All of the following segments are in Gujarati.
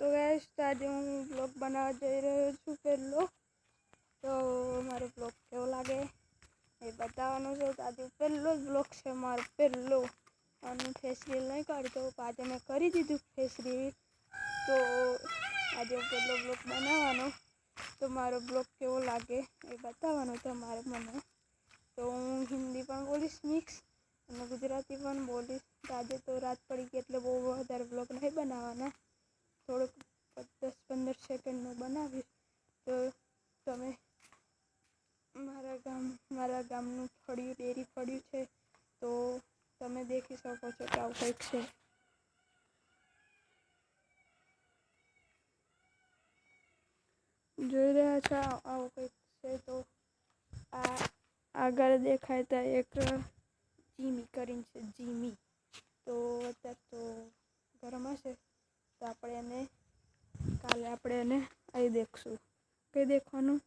तो गाइस आज હું બ્લોગ બનાવવા જઈ રહ્યો છું પહેલો તો મારો બ્લોગ કેવો લાગે એ બતાવવાનો છે। તો આજે પહેલો જ બ્લોગ છે મારો પહેલો અને ફેસ રીલ નહીં કાઢતો આજે મેં કરી દીધું ફેસ રીલ। તો આજે પહેલો બ્લોગ બનાવવાનો તો મારો બ્લોગ કેવો લાગે એ બતાવવાનો તમારે મને। તો હું હિન્દી પણ બોલીશ મિક્સ અને ગુજરાતી પણ બોલીશ। તો આજે તો રાત પડી ગઈ એટલે બહુ વધારે બ્લોગ નહીં બનાવવાના, થોડુંક 10-15 સેકન્ડનું બનાવીશ। તો તમે મારા ગામનું ફળિયું ડેરી ફળિયું છે તો તમે દેખી શકો છો કે આવું કંઈક છે। જોઈ રહ્યા છો આવું કંઈક છે। તો આ આગળ દેખાય તો એક જીમી કરીને છે જીમી। તો અત્યારે તો ગરમ હશે તો આપણે એને કાલે આપણે એને અહીં દેખશું, કંઈ દેખવાનું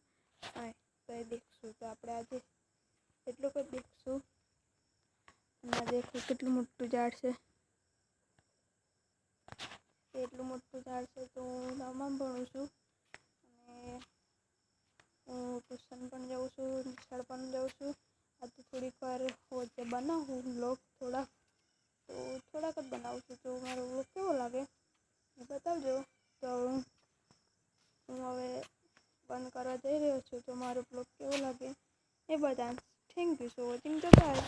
હા તો એ દેખશું। તો આપણે આજે એટલું કંઈ દેખશું અને દેખો કેટલું મોટું ઝાડ છે, એટલું મોટું ઝાડ છે। તો હું નવમામાં ભણું છું અને હું ટ્યુશન પણ જાઉં છું, નિશાળ પણ જાઉં છું। આ તો થોડીક વાર વચ્ચે બનાવું બ્લોગ થોડાક જ બનાવું છું। તો મારો બ્લોગ કેવો લાગે એ બતાવજો। તો હું હવે બંધ કરવા જઈ રહ્યો છું। તો મારો બ્લોગ કેવો લાગે એ બતાવો। Thank you for watching the by.